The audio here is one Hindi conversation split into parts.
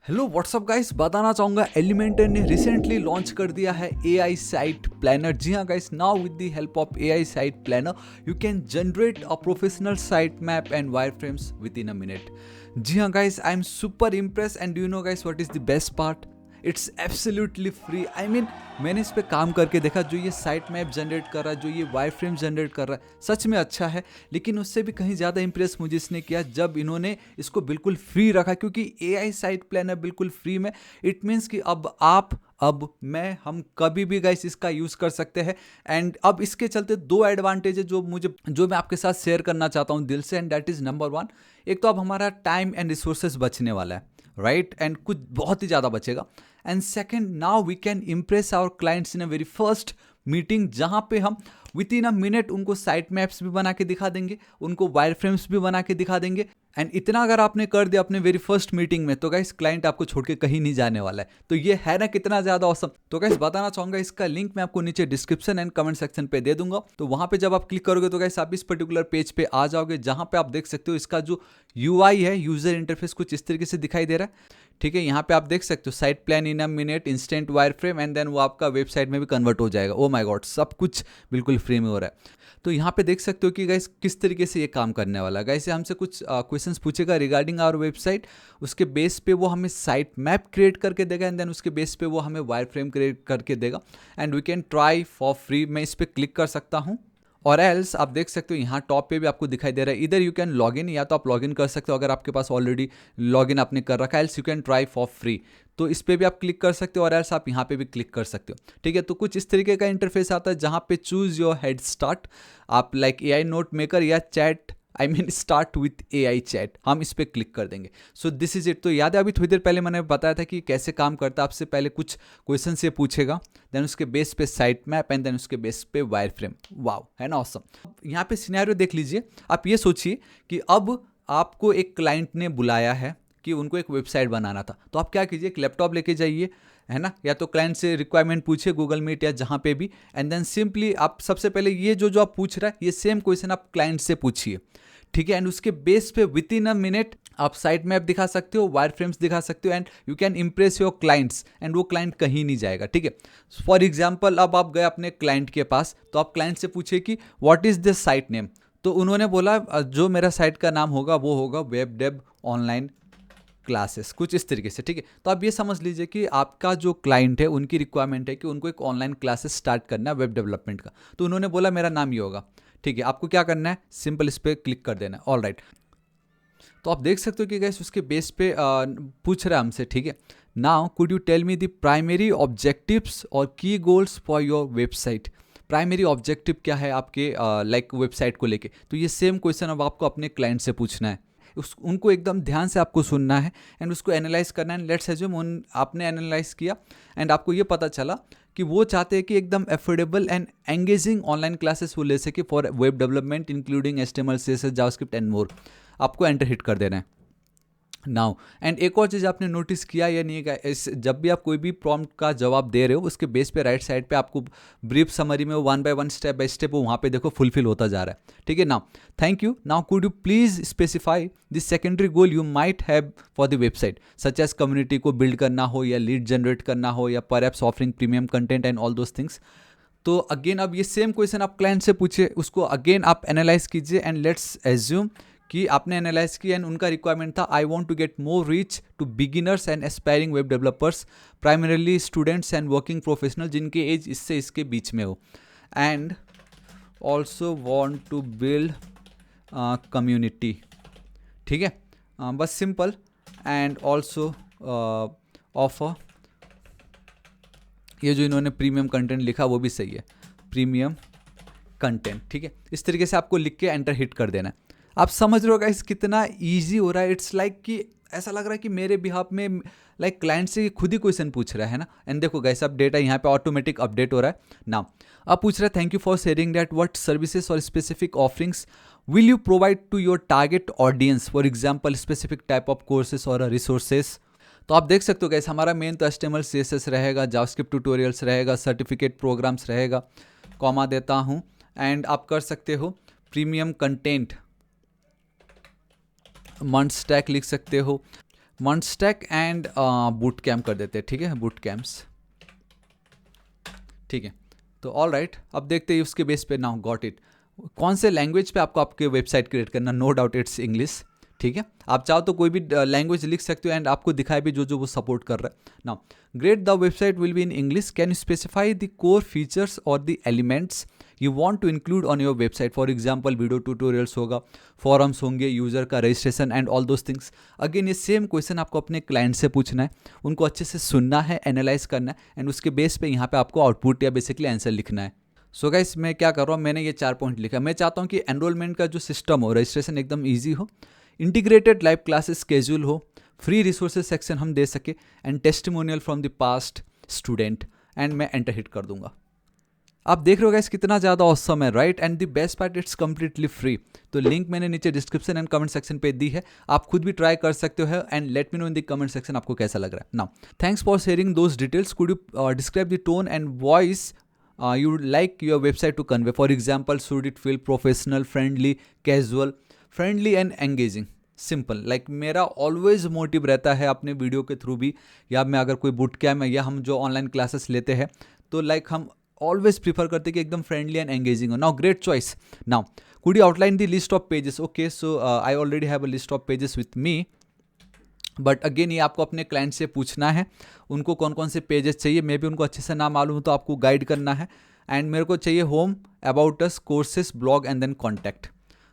हेलो व्हाट्सअप गाइस, बताना चाहूँगा एलिमेंटर ने रिसेंटली लॉन्च कर दिया है AI साइट प्लानर। जी हाँ guys, now with the help of AI site planner you can generate a professional site map and wireframes within a minute. जी हाँ guys, I am super impress and do you know guys what is the best part? It's absolutely free. I mean मैंने इस पे काम करके देखा, जो ये साइट मैप जनरेट कर रहा है, जो ये वायर फ्रेम जनरेट कर रहा है, सच में अच्छा है। लेकिन उससे भी कहीं ज़्यादा इंप्रेस मुझे इसने किया जब इन्होंने इसको बिल्कुल फ्री रखा, क्योंकि AI साइट प्लानर बिल्कुल फ्री में। इट मीन्स कि अब मैं हम कभी भी गाइस इसका यूज़ कर सकते हैं। एंड अब इसके चलते दो एडवांटेज है जो मैं आपके साथ शेयर करना चाहता हूँ दिल से, and that is number one. एक तो अब हमारा टाइम एंड रिसोर्सेज बचने वाला है, राइट, एंड कुछ बहुत ही ज़्यादा बचेगा। And second, now we can impress our clients in a very first meeting, जहाँ पे हम विद इन अ मिनट उनको साइट मैप्स भी बना के दिखा देंगे, उनको वायर फ्रेम्स भी बना के दिखा देंगे। एंड इतना अगर आपने कर दिया अपने वेरी फर्स्ट मीटिंग में, तो गाइस क्लाइंट आपको छोड़ के कहीं नहीं जाने वाला है। तो ये है ना कितना ज़्यादा ऑसम। तो गाइस बताना चाहूँगा, इसका लिंक मैं आपको नीचे डिस्क्रिप्शन एंड कमेंट सेक्शन पे दे दूंगा। तो वहाँ पे जब आप क्लिक करोगे तो गाइस आप इस पर्टिकुलर पेज पे आ जाओगे, जहाँ पे आप देख सकते हो इसका जो UI है, यूजर इंटरफेस कुछ इस तरीके से दिखाई दे रहा है। ठीक है, यहाँ पे आप देख सकते हो site plan in a minute, instant wire frame, and then वो आपका वेबसाइट में भी कन्वर्ट हो जाएगा। ओ माय गॉड, सब कुछ बिल्कुल फ्री में हो रहा है। तो यहाँ पे देख सकते हो कि गाइस किस तरीके से ये काम करने वाला है। गाइस ये हमसे कुछ क्वेश्चंस पूछेगा रिगार्डिंग आवर वेबसाइट, उसके बेस पे वो हमें साइट मैप क्रिएट करके देगा, एंड देन उसके बेस पे वो हमें वायर फ्रेम क्रिएट करके देगा। And we can try for free. मैं इस पर क्लिक कर सकता हूँ, और एल्स आप देख सकते हो यहाँ टॉप पे भी आपको दिखाई दे रहा है, इधर यू कैन लॉग इन, या तो आप लॉग इन कर सकते हो अगर आपके पास ऑलरेडी लॉग इन आपने कर रखा है, else you can try for free. तो इस पे भी आप क्लिक कर सकते हो, और एल्स आप यहाँ पे भी क्लिक कर सकते हो। ठीक है, तो कुछ इस तरीके का इंटरफेस आता है, जहाँ पे चूज योर हेड स्टार्ट, आप लाइक AI नोट मेकर या chat, I mean start with AI chat, हम इस पर क्लिक कर देंगे। So this is it. तो याद है अभी थोड़ी देर पहले मैंने बताया था कि कैसे काम करता है। आपसे पहले कुछ क्वेश्चन से पूछेगा, देन उसके बेस पे साइट मैप, एंड देन उसके बेस पे वायर फ्रेम। वाव, है ना ऑसम। यहाँ पे सिनेरियो देख लीजिए। आप ये सोचिए कि अब आपको एक क्लाइंट ने बुलाया है कि उनको एक वेबसाइट बनाना था, तो आप क्या कीजिए, एक लैपटॉप लेके जाइए, है ना, या तो क्लाइंट से रिक्वायरमेंट पूछिए गूगल मीट या जहाँ पे भी, एंड देन सिंपली आप सबसे पहले ये जो आप पूछ रहा है, ये सेम क्वेश्चन आप क्लाइंट से पूछिए। ठीक है, एंड उसके बेस पे विद इन अ मिनट आप साइट मैप दिखा सकते हो, वायर फ्रेम्स दिखा सकते हो, and you can Impress your clients, and वो क्लाइंट कहीं नहीं जाएगा। ठीक है, फॉर एग्जाम्पल अब आप गए अपने क्लाइंट के पास, तो आप क्लाइंट से पूछिए कि what is this site name. तो उन्होंने बोला जो मेरा साइट का नाम होगा वो होगा वेब डेव ऑनलाइन क्लासेस, कुछ इस तरीके से। ठीक है, तो आप ये समझ लीजिए कि आपका जो क्लाइंट है उनकी रिक्वायरमेंट है कि उनको एक ऑनलाइन क्लासेस स्टार्ट करना है वेब डेवलपमेंट का, तो उन्होंने बोला मेरा नाम ये होगा। ठीक है, आपको क्या करना है, सिंपल इस पर क्लिक कर देना है। ऑल राइट, तो आप देख सकते हो कि गैस उसके बेस पे पूछ रहा है हमसे। ठीक है, now could you tell me the primary objectives और key goals for your website. Primary objective क्या है आपके लाइक वेबसाइट को लेके, तो ये सेम क्वेश्चन अब आपको अपने क्लाइंट से पूछना है। उनको एकदम ध्यान से आपको सुनना है, एंड उसको एनालाइज करना है। लेट्स एज्यूम आपने एनालाइज किया, एंड आपको ये पता चला कि वो चाहते हैं कि एकदम affordable and engaging online classes वो ले सके for web development including HTML CSS JavaScript and more. आपको एंटर हिट कर देना है नाउ। एंड एक और चीज़ आपने नोटिस किया या नहीं, जब भी आप कोई भी प्रॉम्प्ट का जवाब दे रहे हो, उसके बेस पे राइट साइड पे आपको ब्रीफ समरी में one by one step by step वहाँ पे देखो फुलफिल होता जा रहा है। ठीक है, now thank you. Now could you please specify the secondary goal you might have for the website, such as community को बिल्ड करना हो, या लीड जनरेट करना हो, या perhaps offering premium content and all those things. तो अगेन अब ये सेम क्वेश्चन आप क्लाइंट से पूछिए, उसको अगेन आप एनालाइज कीजिए, एंड लेट्स एज्यूम कि आपने एनालाइज किया एंड उनका रिक्वायरमेंट था I want to get more reach to beginners and aspiring web developers, primarily students and working professional जिनके एज इससे इसके बीच में हो, and also want to build community. ठीक है, बस सिंपल, एंड ऑल्सो ऑफर, ये जो इन्होंने प्रीमियम कंटेंट लिखा वो भी सही है, प्रीमियम कंटेंट। ठीक है, इस तरीके से आपको लिख के एंटर हिट कर देना है। आप समझ रहे हो गाइस कितना इजी हो रहा है। इट्स लाइक कि ऐसा लग रहा है कि मेरे बिहाफ में लाइक क्लाइंट से खुद ही क्वेश्चन पूछ रहा है ना। एंड देखो गाइस अब डेटा यहाँ पे ऑटोमेटिक अपडेट हो रहा है ना। अब पूछ रहा है thank you for sharing that what services और specific offerings will you provide to your target audience, for example specific type of courses और रिसोर्सेज। तो आप देख सकते हो गाइस हमारा मेन तो HTML CSS रहेगा, जावास्क्रिप्ट ट्यूटोरियल्स रहेगा, सर्टिफिकेट प्रोग्राम्स रहेगा, कॉमा देता हूँ, एंड आप कर सकते हो प्रीमियम कंटेंट मंथ स्टैक लिख सकते हो, मंस्टैक एंड बूट कैम्प कर देते हैं, ठीक है, बूट कैम्प्स, ठीक है। तो ऑल राइट, अब देखते हैं उसके बेस पे। नाउ गॉट इट, कौन से लैंग्वेज पे आपको आपके वेबसाइट क्रिएट करना, नो डाउट इट्स इंग्लिश, ठीक है। आप चाहो तो कोई भी लैंग्वेज लिख सकते हो एंड आपको दिखाए भी जो वो सपोर्ट कर रहा है। Now great, the website will be in English, can you specify the core features और the elements you want to include on your website, for example video tutorials होगा, फॉरम्स होंगे, यूजर का registration and all those things. Again ये सेम क्वेश्चन आपको अपने क्लाइंट से पूछना है, उनको अच्छे से सुनना है, एनालाइज करना है एंड उसके बेस पे यहाँ पे आपको आउटपुट या बेसिकली आंसर लिखना है। सो गाइस, मैं क्या कर रहा हूँ, मैंने ये 4 पॉइंट लिखा। मैं चाहता हूँ कि एनरोलमेंट का जो सिस्टम हो, रजिस्ट्रेशन एकदम ईजी हो, इंटीग्रेटेड लाइव क्लासेस स्केड्यूल हो, फ्री रिसोर्सेज सेक्शन हम दे सके and testimonial from the past student, and मैं एंटर हिट कर दूंगा। आप देख रहे हो गाइस कितना ज़्यादा ऑसम है, right? And the best part, it's completely free. तो लिंक मैंने नीचे डिस्क्रिप्शन एंड कमेंट सेक्शन पे दी है, आप खुद भी ट्राई कर सकते हो and let me know in the comment section आपको कैसा लग रहा है। Now thanks for sharing those details, could you describe the tone and voice you would like your website to convey? For example, should it feel professional, friendly, casual, friendly and engaging? Simple, like मेरा ऑलवेज मोटिव रहता है अपने वीडियो के थ्रू भी, या मैं अगर कोई बुट कैम्प है या हम जो ऑनलाइन क्लासेस लेते हैं, तो लाइक हम ऑलवेज प्रीफर करते हैं कि एकदम फ्रेंडली एंड एंगेजिंग हो। Now great choice. Now could you outline the list of pages? Okay, so I already have a list of pages with me, but again ये आपको अपने क्लाइंट से पूछना है उनको कौन कौन से पेजेस चाहिए। मे भी उनको अच्छे से ना मालूम हो तो आपको गाइड करना है। एंड मेरे को चाहिए home, about us, courses, blog and then contact.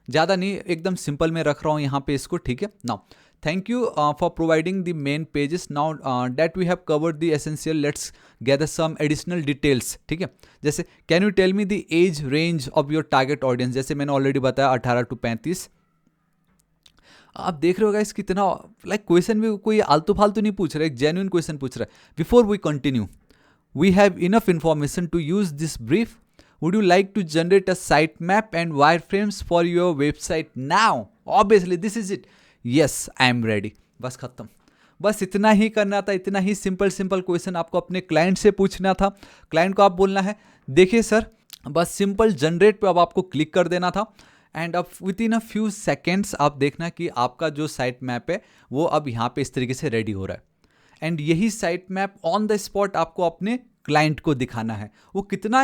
ज़्यादा नहीं, एकदम सिंपल में रख रहा हूँ यहाँ पे इसको, ठीक है। Now thank you for providing the main pages. Now that we have covered the essential, let's gather some additional details, ठीक है। जैसे can you tell me the age range of your target audience? जैसे मैंने ऑलरेडी बताया 18 to 35। आप देख रहे हो गाइस कितना लाइक क्वेश्चन भी कोई आलतू फालतू नहीं पूछ रहा है, एक जेन्युइन क्वेश्चन पूछ रहा है। Before we continue, we have enough information to use this brief, would you like to generate a site map and wire frames for your website now? Obviously this is it, yes I am ready. बस खत्म, बस इतना ही करना था, इतना ही सिंपल क्वेश्चन आपको अपने क्लाइंट से पूछना था। क्लाइंट को आप बोलना है, देखिए सर, बस सिंपल जनरेट पे अब आपको क्लिक कर देना था एंड अब with in a few seconds आप देखना कि आपका जो साइट मैप है वो अब यहाँ पे इस तरीके से रेडी हो रहा है। एंड यही site map on the spot आपको अपने क्लाइंट को दिखाना है। वो कितना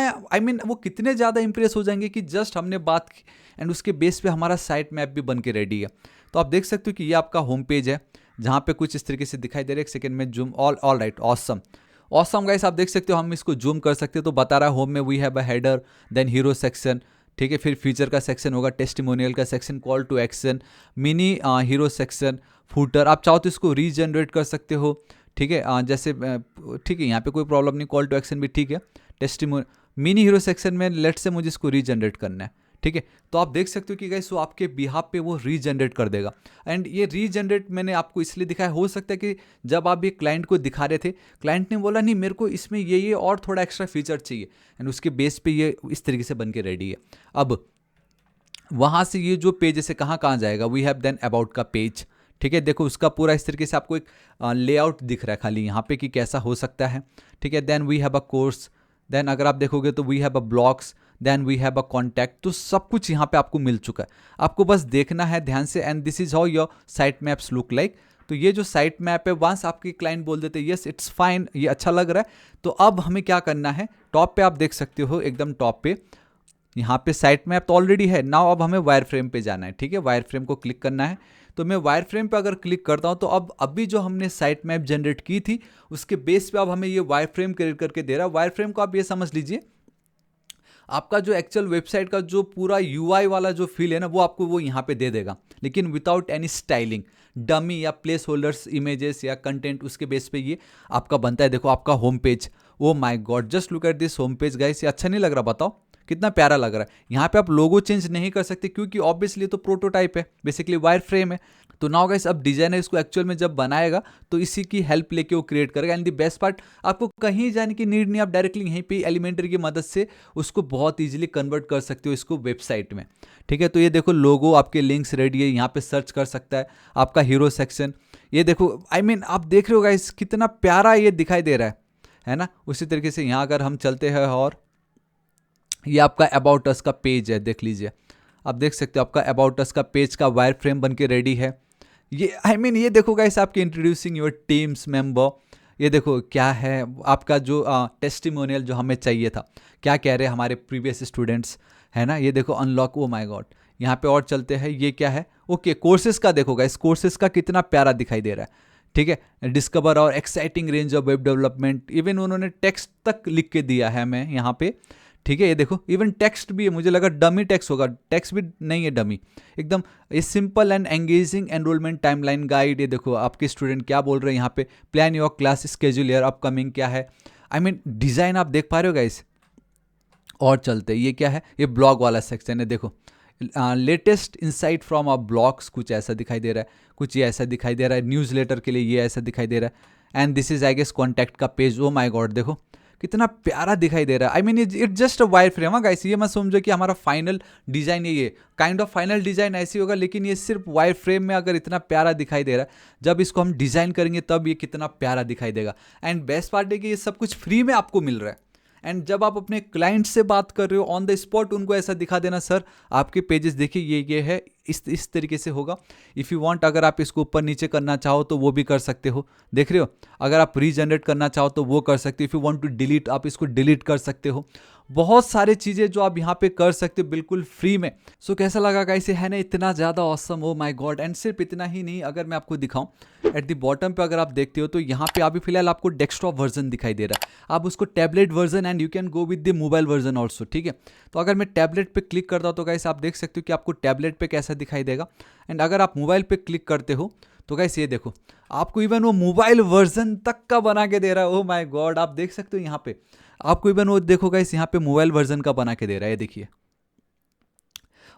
वो कितने ज़्यादा इंप्रेस हो जाएंगे कि जस्ट हमने बात की एंड उसके बेस पे हमारा साइट मैप भी बन के रेडी है। तो आप देख सकते हो कि ये आपका होम पेज है जहाँ पे कुछ इस तरीके से दिखाई दे रहा है। एक सेकेंड में zoom, all right, awesome guys, आप देख सकते हो हम इसको जूम कर सकते हो। तो बता रहा है होम में we have a header, then hero section, ठीक है, फिर फीचर का सेक्शन होगा, टेस्टिमोनियल का section, call to action, mini hero section, footer. आप चाहो तो इसको रीजनरेट कर सकते हो, ठीक है, जैसे ठीक है, यहाँ पे कोई प्रॉब्लम नहीं, कॉल टू एक्शन भी ठीक है। मिनी हीरो सेक्शन में लेट से मुझे इसको रीजनरेट करना है, ठीक है। तो आप देख सकते हो कि गाइस वो आपके बिहाफ पे वो रीजनरेट कर देगा। एंड ये रीजनरेट मैंने आपको इसलिए दिखाया, हो सकता है कि जब आप ये क्लाइंट को दिखा रहे थे, क्लाइंट ने बोला नहीं मेरे को इसमें ये और थोड़ा एक्स्ट्रा फीचर चाहिए, एंड उसके बेस पे ये इस तरीके से बन के रेडी है। अब वहाँ से ये जो पेज से कहाँ जाएगा, वी हैव देन अबाउट का पेज, ठीक है। देखो उसका पूरा इस तरीके से आपको एक लेआउट दिख रहा है खाली यहाँ पे कि कैसा हो सकता है, ठीक है। Then we have a course, then अगर आप देखोगे तो we have a blogs, then we have a contact. तो सब कुछ यहाँ पे आपको मिल चुका है, आपको बस देखना है ध्यान से। And this is how your site maps look like. तो ये जो साइट मैप है, वंस आपके क्लाइंट बोल देते यस इट्स फाइन, ये अच्छा लग रहा है, तो अब हमें क्या करना है, टॉप पे आप देख सकते हो एकदम टॉप पे यहाँ पे साइट मैप तो ऑलरेडी है। नाउ अब हमें वायर फ्रेम पे जाना है, ठीक है, वायर फ्रेम को क्लिक करना है। तो मैं वायर फ्रेम पे अगर क्लिक करता हूँ तो अब अभी जो हमने साइट मैप जनरेट की थी उसके बेस पे अब हमें ये वायर फ्रेम क्रिएट करके दे रहा है। वायर फ्रेम को आप ये समझ लीजिए आपका जो एक्चुअल वेबसाइट का जो पूरा यूआई वाला जो फील है ना, वो आपको वो यहाँ पे दे देगा, लेकिन विदाउट एनी स्टाइलिंग, डमी या प्लेस होल्डर्स, इमेजेस या कंटेंट, उसके बेस पे ये आपका बनता है। देखो आपका home page, oh my God, just look at this home page guys, ये अच्छा नहीं लग रहा? बताओ कितना प्यारा लग रहा है। यहाँ पे आप लोगो चेंज नहीं कर सकते क्योंकि ऑब्वियसली तो प्रोटोटाइप है, बेसिकली वायर फ्रेम है। तो नाउ गाइस अब डिजाइनर इसको एक्चुअल में जब बनाएगा तो इसी की हेल्प लेके वो क्रिएट करेगा। एंड द बेस्ट पार्ट, आपको कहीं जाने की नीड नहीं, आप डायरेक्टली यहीं पे एलिमेंटर की मदद से उसको बहुत ईजिली कन्वर्ट कर सकते हो इसको वेबसाइट में, ठीक है। तो ये देखो लोगो, आपके लिंक्स रेडी है, यहाँ पे सर्च कर सकता है। आपका हीरो सेक्शन, ये देखो आप देख रहे हो गाइस कितना प्यारा ये दिखाई दे रहा है ना। उसी तरीके से यहाँ अगर हम चलते हैं और ये आपका अबाउट अस का पेज है, देख लीजिए, आप देख सकते हो आपका अबाउट अस का पेज का वायर फ्रेम बन के रेडी है। ये ये देखो गाइस, आपके इंट्रोड्यूसिंग योर टीम्स मेंबर, ये देखो क्या है आपका जो टेस्टिमोनियल जो हमें चाहिए था, क्या कह रहे हैं हमारे प्रीवियस स्टूडेंट्स, है ना। ये देखो अनलॉक, ओ माय गॉड। यहाँ पे और चलते हैं, ये क्या है, ओके कोर्सेज का देखो गाइस, कोर्सेज का कितना प्यारा दिखाई दे रहा है, ठीक है। डिस्कवर और exciting range of web development, even उन्होंने टेक्स्ट तक लिख के दिया है हमें यहाँ पे, ठीक है। ये देखो इवन टेक्स्ट भी है, मुझे लगा डमी टेक्स्ट होगा, टेक्स्ट भी नहीं है, डमी एकदम। ये simple and engaging enrolment timeline guide, ये देखो आपके स्टूडेंट क्या बोल रहे हैं यहाँ पे, plan your class schedule year upcoming क्या है, डिज़ाइन आप देख पा रहे हो गाइस। और चलते, ये क्या है, ये ब्लॉग वाला सेक्शन है, देखो latest insight from a blogs, कुछ ऐसा दिखाई दे रहा है, कुछ ये ऐसा दिखाई दे रहा है, न्यूज़ लेटर के लिए ये ऐसा दिखाई दे रहा है। And this is I guess contact का पेज, ओ माय गॉड देखो कितना प्यारा दिखाई दे रहा है। It just a wire frame, हाँ गाइस, ये मत समझो कि हमारा फाइनल डिज़ाइन है, ये काइंड ऑफ फाइनल डिज़ाइन ऐसी होगा, लेकिन ये सिर्फ वायर फ्रेम में अगर इतना प्यारा दिखाई दे रहा है, जब इसको हम डिज़ाइन करेंगे तब ये कितना प्यारा दिखाई देगा। एंड बेस्ट पार्ट है कि ये सब कुछ फ्री में आपको मिल रहा है। एंड जब आप अपने क्लाइंट से बात कर रहे हो ऑन द स्पॉट, उनको ऐसा दिखा देना, सर आपके पेजेस देखिए ये है, इस तरीके से होगा। इफ़ यू वांट, अगर आप इसको ऊपर नीचे करना चाहो तो वो भी कर सकते हो, देख रहे हो। अगर आप रीजनरेट करना चाहो तो वो कर सकते हो। If you want to delete, आप इसको डिलीट कर सकते हो। बहुत सारे चीज़ें जो आप यहाँ पे कर सकते हो बिल्कुल फ्री में। सो कैसा लगा गाइस, है ना इतना ज़्यादा awesome, O my God. And सिर्फ इतना ही नहीं, अगर मैं आपको दिखाऊं एट द बॉटम पे, अगर आप देखते हो तो यहाँ पे अभी फिलहाल आपको डेस्कटॉप वर्जन दिखाई दे रहा है, आप उसको tablet version and you can go with the mobile version also, ठीक है। तो अगर मैं टैबलेट पे क्लिक करता हूँ तो गाइस आप देख सकते हो कि आपको टैबलेट पे कैसा दिखाई देगा। एंड अगर आप मोबाइल पे क्लिक करते हो तो गाइस ये देखो, आपको इवन वो मोबाइल वर्जन तक का बना के दे रहा है, ओह माय गॉड। आप देख सकते हो यहाँ पे आपको इवन वो देखो गाइस, यहाँ पे मोबाइल वर्जन का बना के दे रहा है, देखिए।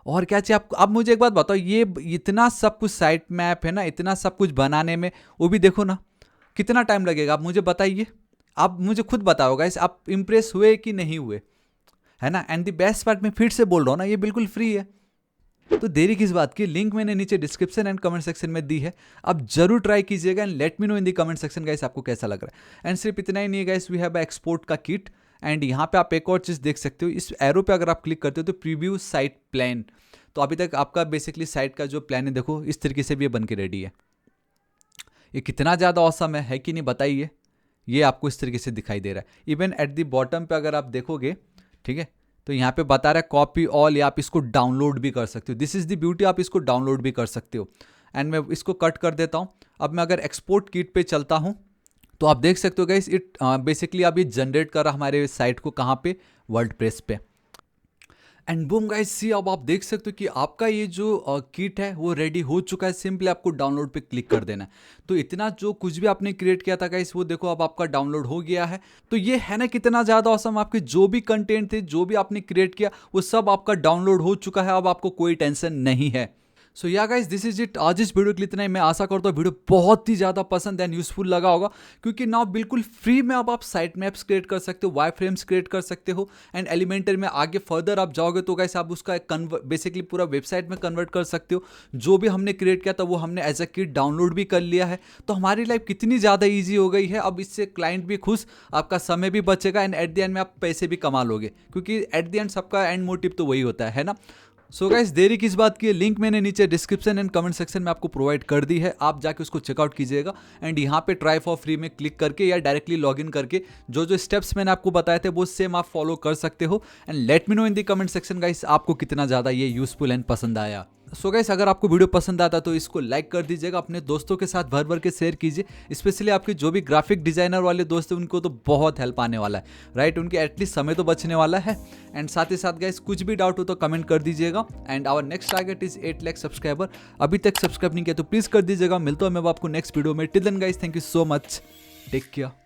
और क्या चाहिए आपको। अब मुझे एक बात बताओ, ये इतना सब कुछ साइट मैप है ना, इतना सब कुछ बनाने में, वो भी देखो ना कितना टाइम लगेगा, आप मुझे बताइए। आप मुझे खुद बताओ गाइस, आप इंप्रेस हुए कि नहीं हुए, है ना। एंड द बेस्ट पार्ट, मैं फिर से बोल रहा हूँ ना, ये बिल्कुल फ्री है, तो देरी किस बात की। लिंक मैंने नीचे डिस्क्रिप्शन एंड कमेंट सेक्शन में दी है, आप जरूर ट्राई कीजिएगा। And let me know in the comment section guys आपको कैसा लग रहा है। एंड सिर्फ इतना ही नहीं है गाइस, वी हैव एक्सपोर्ट का किट। एंड यहाँ पे आप एक और चीज़ देख सकते हो, इस एरो पे अगर आप क्लिक करते हो तो प्रीव्यू साइट प्लान, तो अभी तक आपका बेसिकली साइट का जो प्लान है देखो इस तरीके से भी ये बन के रेडी है। ये कितना ज़्यादा औसम है कि नहीं बताइए। ये आपको इस तरीके से दिखाई दे रहा है। इवन एट द बॉटम पे अगर आप देखोगे, ठीक है, तो यहाँ पे बता रहा है कॉपी ऑल, या आप इसको डाउनलोड भी कर सकते हो। दिस इज़ द ब्यूटी, आप इसको डाउनलोड भी कर सकते हो। एंड मैं इसको कट कर देता हूँ। अब मैं अगर एक्सपोर्ट किट पे चलता हूँ तो आप देख सकते हो गाइस, इट बेसिकली अभी जनरेट कर रहा हमारे साइट को, कहाँ पे, वर्डप्रेस पे। एंड बूम गाइस, सी अब आप देख सकते हो कि आपका ये जो किट है वो रेडी हो चुका है। सिंपली आपको डाउनलोड पे क्लिक कर देना है। तो इतना जो कुछ भी आपने क्रिएट किया था गाइस, वो देखो अब आपका डाउनलोड हो गया है। तो ये है ना कितना ज़्यादा ऑसम, आपके जो भी कंटेंट थे, जो भी आपने क्रिएट किया, वो सब आपका डाउनलोड हो चुका है। अब आपको कोई टेंशन नहीं है। सो या गाइस, दिस इज इट। आज इस वीडियो के लिए इतना ही। मैं आशा करता हूँ वीडियो बहुत ही ज़्यादा पसंद एंड यूजफुल लगा होगा, क्योंकि नाउ बिल्कुल फ्री में अब आप साइट मैप्स क्रिएट कर सकते हो, वाई फ्रेम्स क्रिएट कर सकते हो। एंड एलिमेंटर में आगे फर्दर आप जाओगे तो गाइस आप उसका बेसिकली पूरा वेबसाइट में कन्वर्ट कर सकते हो। जो भी हमने क्रिएट किया था वो हमने एज अ किट डाउनलोड भी कर लिया है। तो हमारी लाइफ कितनी ज़्यादा ईजी हो गई है। अब इससे क्लाइंट भी खुश, आपका समय भी बचेगा, एंड एट द एंड में आप पैसे भी कमा लोगे, क्योंकि एट द एंड सबका एंड मोटिव तो वही होता है ना। सो गाइस, देरी किस बात की, लिंक मैंने नीचे डिस्क्रिप्शन एंड कमेंट सेक्शन में आपको प्रोवाइड कर दी है। आप जाके उसको चेकआउट कीजिएगा। एंड यहाँ पे ट्राई फॉर फ्री में क्लिक करके या डायरेक्टली लॉगिन करके जो जो स्टेप्स मैंने आपको बताए थे वो सेम आप फॉलो कर सकते हो। And let me know in the comment section guys आपको कितना ज़्यादा ये यूजफुल एंड पसंद आया। सो गाइस, अगर आपको वीडियो पसंद आता तो इसको लाइक कर दीजिएगा, अपने दोस्तों के साथ भर भर के शेयर कीजिए। स्पेशली आपके जो भी ग्राफिक डिजाइनर वाले दोस्त हैं उनको तो बहुत हेल्प आने वाला है, राइट। उनके एटलीस्ट समय तो बचने वाला है। एंड साथ ही साथ गाइस, कुछ भी डाउट हो तो कमेंट कर दीजिएगा। And our next target is 8 lakh subscriber. अभी तक सब्सक्राइब नहीं किया तो प्लीज कर दीजिएगा। मिलता हूं मैं आपको नेक्स्ट वीडियो में। Till then guys, thank you so much, take care.